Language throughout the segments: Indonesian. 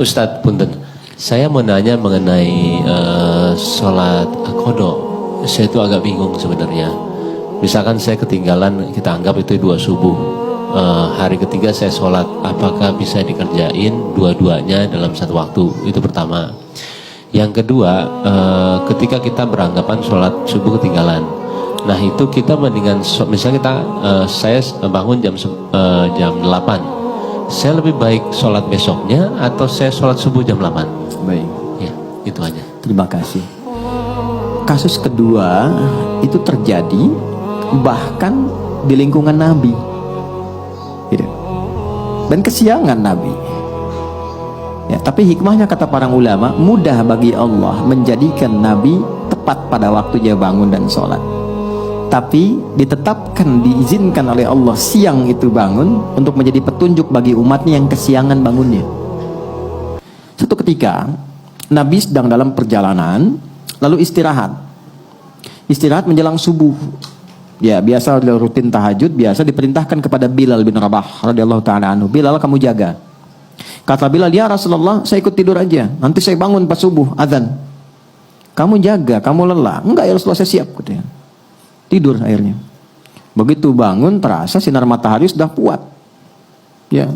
Ustadz, punten. Saya mau nanya mengenai sholat qadha. Saya itu agak bingung sebenarnya. Misalkan saya ketinggalan, kita anggap itu 2 subuh. Hari ketiga saya sholat, apakah bisa dikerjain dua-duanya dalam satu waktu? Itu pertama. Yang kedua, ketika kita beranggapan sholat subuh ketinggalan. Nah itu kita mendingan, misalnya saya bangun jam 8. Saya lebih baik sholat besoknya atau saya sholat subuh jam 8? Baik. Ya, itu aja. Terima kasih. Kasus kedua itu terjadi bahkan di lingkungan Nabi. Gitu. Dan kesiangan Nabi. Ya, tapi hikmahnya kata para ulama, mudah bagi Allah menjadikan Nabi tepat pada waktu dia bangun dan sholat. Tapi ditetapkan, diizinkan oleh Allah siang itu bangun untuk menjadi petunjuk bagi umatnya yang kesiangan bangunnya. Suatu ketika Nabi sedang dalam perjalanan, lalu istirahat menjelang subuh. Ya, biasa rutin tahajud, biasa diperintahkan kepada Bilal bin Rabah radhiyallahu taala anhu, Bilal, kamu jaga. Kata Bilal, ya Rasulullah, saya ikut tidur aja, nanti saya bangun pas subuh azan. Kamu jaga, kamu lelah. Enggak ya Rasulullah, saya siap, katanya. Tidur akhirnya. Begitu bangun terasa sinar matahari sudah kuat. Ya.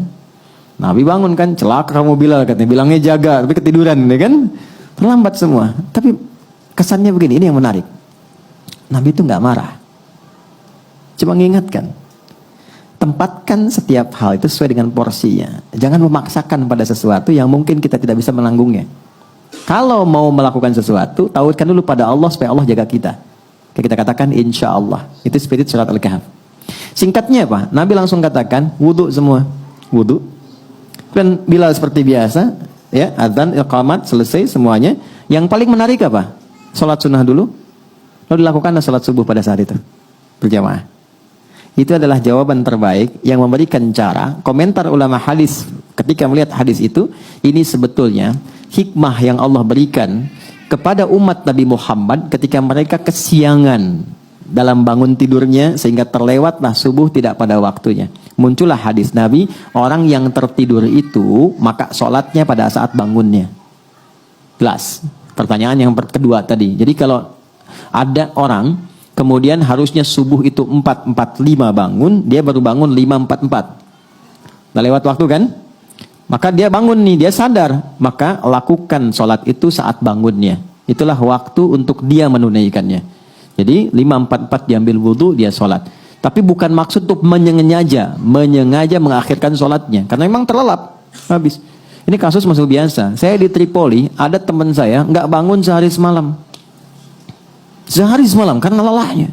Nabi bangun kan, celaka kamu Bilal, katanya. Bilangnya jaga, tapi ketiduran, ya kan? Terlambat semua. Tapi kesannya begini, ini yang menarik. Nabi itu nggak marah. Cuma mengingatkan. Tempatkan setiap hal itu sesuai dengan porsinya. Jangan memaksakan pada sesuatu yang mungkin kita tidak bisa menanggungnya. Kalau mau melakukan sesuatu, tautkan dulu pada Allah supaya Allah jaga kita. Kita katakan insya Allah. Itu spirit surat Al-Kahf. Singkatnya apa? Nabi langsung katakan wudu semua. Wudu. Dan Bilal seperti biasa, ya, adzan, iqamat, selesai semuanya. Yang paling menarik apa? Salat sunnah dulu. Lalu dilakukan salat subuh pada saat itu. Berjamaah. Itu adalah jawaban terbaik yang memberikan cara. Komentar ulama hadis ketika melihat hadis itu, ini sebetulnya hikmah yang Allah berikan kepada umat Nabi Muhammad ketika mereka kesiangan dalam bangun tidurnya sehingga terlewatlah subuh tidak pada waktunya. Muncullah hadis Nabi, orang yang tertidur itu maka sholatnya pada saat bangunnya. Jelas. Pertanyaan yang kedua tadi. Jadi kalau ada orang kemudian harusnya subuh itu 4.45 bangun, dia baru bangun 5.44. Udah lewat waktu kan? Maka dia bangun nih, dia sadar. Maka lakukan sholat itu saat bangunnya. Itulah waktu untuk dia menunaikannya. Jadi 5.44 diambil wudhu, dia sholat. Tapi bukan maksud untuk menyengaja mengakhirkan sholatnya. Karena memang terlelap. Habis. Ini kasus masuk biasa. Saya di Tripoli, ada teman saya nggak bangun sehari semalam. Sehari semalam karena lelahnya.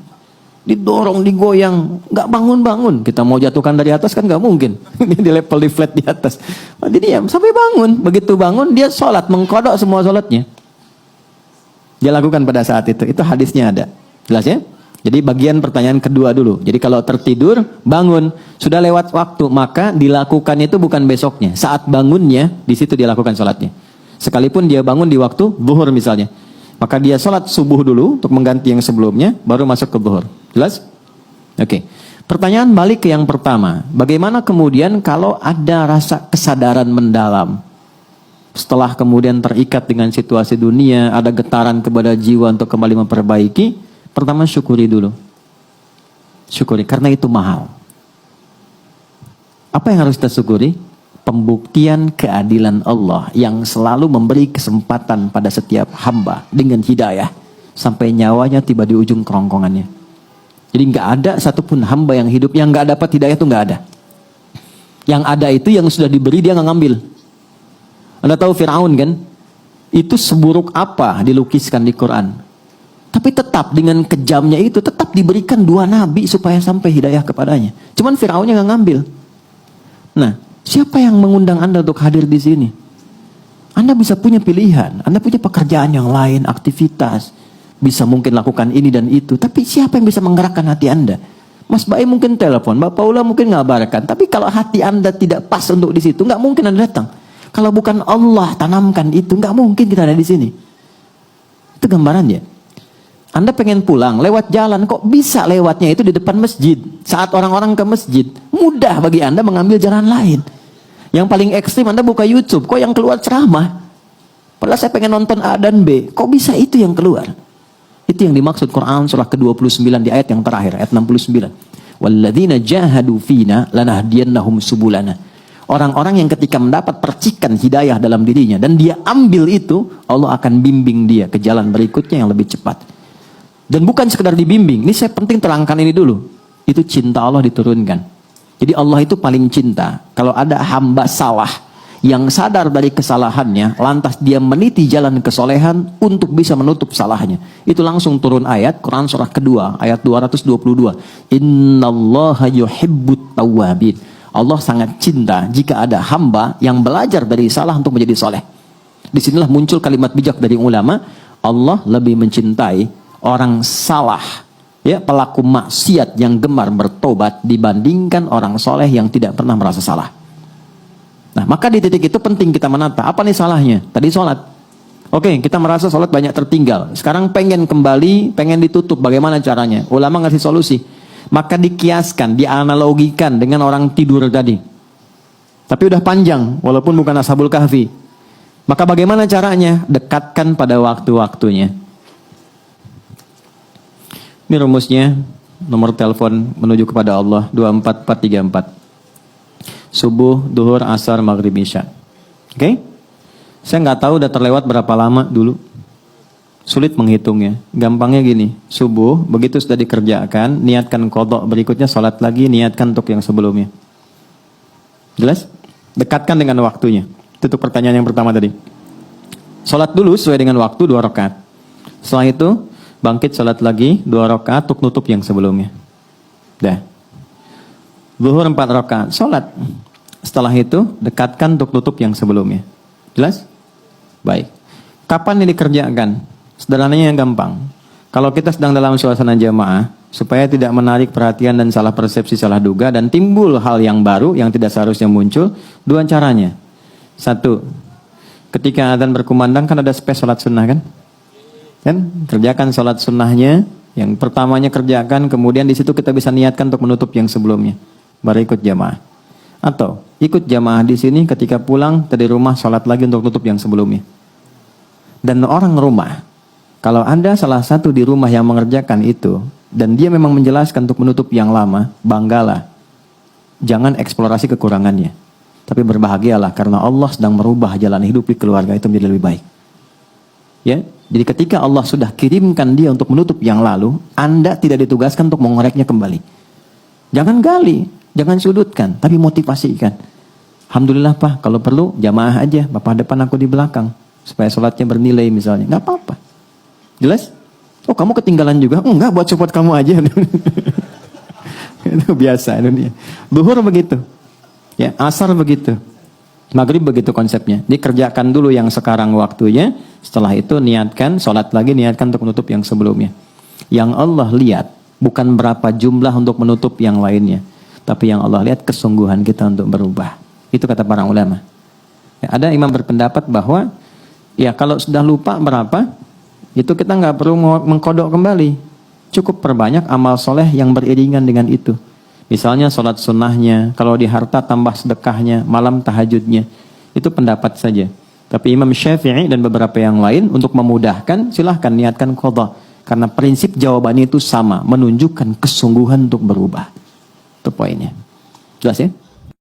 Didorong, digoyang, nggak bangun-bangun. Kita mau jatuhkan dari atas kan nggak mungkin. Ini di level di flat di atas. Dia diam sampai bangun. Begitu bangun dia sholat, mengkodok semua sholatnya. Dia lakukan pada saat itu. Itu hadisnya ada. Jelas ya? Jadi bagian pertanyaan kedua dulu. Jadi kalau tertidur, bangun, sudah lewat waktu, maka dilakukan itu bukan besoknya. Saat bangunnya, di situ dia lakukan sholatnya. Sekalipun dia bangun di waktu zuhur misalnya. Maka dia sholat subuh dulu untuk mengganti yang sebelumnya, baru masuk ke zuhur. Jelas? Oke. Pertanyaan balik ke yang pertama. Bagaimana kemudian kalau ada rasa kesadaran mendalam? Setelah kemudian terikat dengan situasi dunia, ada getaran kepada jiwa untuk kembali memperbaiki. Pertama syukuri dulu. Syukuri, karena itu mahal. Apa yang harus kita syukuri? Pembuktian keadilan Allah yang selalu memberi kesempatan pada setiap hamba dengan hidayah sampai nyawanya tiba di ujung kerongkongannya. Jadi nggak ada satupun hamba yang hidup yang nggak dapat hidayah, itu nggak ada. Yang ada itu yang sudah diberi dia nggak ngambil. Anda tahu Fir'aun kan? Itu seburuk apa dilukiskan di Quran. Tapi tetap dengan kejamnya itu tetap diberikan 2 nabi supaya sampai hidayah kepadanya. Cuman Fir'aunnya nggak ngambil. Nah, siapa yang mengundang Anda untuk hadir di sini? Anda bisa punya pilihan, Anda punya pekerjaan yang lain, aktivitas, bisa mungkin lakukan ini dan itu. Tapi siapa yang bisa menggerakkan hati Anda? Mas Bae mungkin telepon, Mbak Paula mungkin ngabarkan. Tapi kalau hati Anda tidak pas untuk di situ, nggak mungkin Anda datang. Kalau bukan Allah tanamkan itu, nggak mungkin kita ada di sini. Itu gambarannya. Anda pengen pulang, lewat jalan, kok bisa lewatnya itu di depan masjid. Saat orang-orang ke masjid, mudah bagi Anda mengambil jalan lain. Yang paling ekstrim Anda buka YouTube, kok yang keluar ceramah? Padahal saya pengen nonton A dan B, kok bisa itu yang keluar? Itu yang dimaksud Quran surah ke-29 di ayat yang terakhir, ayat 69. Walladzina jahadu fina lanahdiyannahum subulana. Orang-orang yang ketika mendapat percikan hidayah dalam dirinya dan dia ambil itu, Allah akan bimbing dia ke jalan berikutnya yang lebih cepat. Dan bukan sekedar dibimbing, ini saya penting terangkan ini dulu. Itu cinta Allah diturunkan. Jadi Allah itu paling cinta. Kalau ada hamba salah, yang sadar dari kesalahannya, lantas dia meniti jalan kesolehan untuk bisa menutup salahnya. Itu langsung turun ayat, Quran surah kedua, ayat 222. Innallaha yuhibbut tawwabin. Allah sangat cinta jika ada hamba yang belajar dari salah untuk menjadi soleh. Disinilah muncul kalimat bijak dari ulama, Allah lebih mencintai orang salah, ya, pelaku maksiat yang gemar bertobat dibandingkan orang soleh yang tidak pernah merasa salah. Nah, maka di titik itu penting kita menata. Apa nih salahnya? Tadi sholat. Oke, kita merasa sholat banyak tertinggal. Sekarang pengen kembali, pengen ditutup. Bagaimana caranya? Ulama ngasih solusi. Maka dikiaskan, dianalogikan dengan orang tidur tadi. Tapi udah panjang, walaupun bukan Ashabul Kahfi. Maka bagaimana caranya? Dekatkan pada waktu-waktunya. Ini rumusnya, nomor telepon menuju kepada Allah 24434. Subuh, duhur, asar, maghrib, isya. Oke? Saya nggak tahu udah terlewat berapa lama dulu. Sulit menghitungnya. Gampangnya gini, subuh, begitu sudah dikerjakan, niatkan qadha, berikutnya sholat lagi, niatkan untuk yang sebelumnya. Jelas? Dekatkan dengan waktunya. Itu pertanyaan yang pertama tadi. Sholat dulu sesuai dengan waktu 2 rakaat. Setelah itu, bangkit sholat lagi 2 rakaat untuk nutup yang sebelumnya. Dah. Zuhur 4 rakaat, sholat. Setelah itu, dekatkan untuk tutup yang sebelumnya. Jelas? Baik. Kapan ini dikerjakan? Sederhananya yang gampang. Kalau kita sedang dalam suasana jamaah, supaya tidak menarik perhatian dan salah persepsi, salah duga, dan timbul hal yang baru yang tidak seharusnya muncul, 2 caranya. 1, ketika adzan berkumandang kan ada space sholat sunnah kan? Kan? Kerjakan sholat sunnahnya, yang pertamanya kerjakan, kemudian di situ kita bisa niatkan untuk menutup yang sebelumnya. Baru ikut jamaah. Atau ikut jamaah di sini, ketika pulang dari rumah sholat lagi untuk tutup yang sebelumnya. Dan orang rumah, kalau ada salah satu di rumah yang mengerjakan itu dan dia memang menjelaskan untuk menutup yang lama, banggalah. Jangan eksplorasi kekurangannya, tapi berbahagialah karena Allah sedang merubah jalan hidup di keluarga itu menjadi lebih baik. Ya, jadi ketika Allah sudah kirimkan dia untuk menutup yang lalu, Anda tidak ditugaskan untuk mengoreknya kembali. Jangan gali. Jangan sudutkan, tapi motivasikan. Alhamdulillah Pak, kalau perlu jamaah aja, Bapak depan aku di belakang, supaya sholatnya bernilai misalnya. Nggak apa-apa. Jelas? Oh kamu ketinggalan juga? Enggak, buat support kamu aja. Itu biasa dunia. Duhur begitu, ya, asar begitu, maghrib begitu konsepnya. Dikerjakan dulu yang sekarang waktunya, setelah itu niatkan, sholat lagi, niatkan untuk menutup yang sebelumnya. Yang Allah lihat bukan berapa jumlah untuk menutup yang lainnya, tapi yang Allah lihat kesungguhan kita untuk berubah. Itu kata para ulama. Ya, ada imam berpendapat bahwa ya kalau sudah lupa berapa, itu kita nggak perlu mengkodok kembali. Cukup perbanyak amal soleh yang beriringan dengan itu. Misalnya sholat sunnahnya, kalau di harta tambah sedekahnya, malam tahajudnya. Itu pendapat saja. Tapi Imam Syafi'i dan beberapa yang lain untuk memudahkan, silahkan niatkan qadha. Karena prinsip jawabannya itu sama, menunjukkan kesungguhan untuk berubah. Itu poinnya. Jelas ya?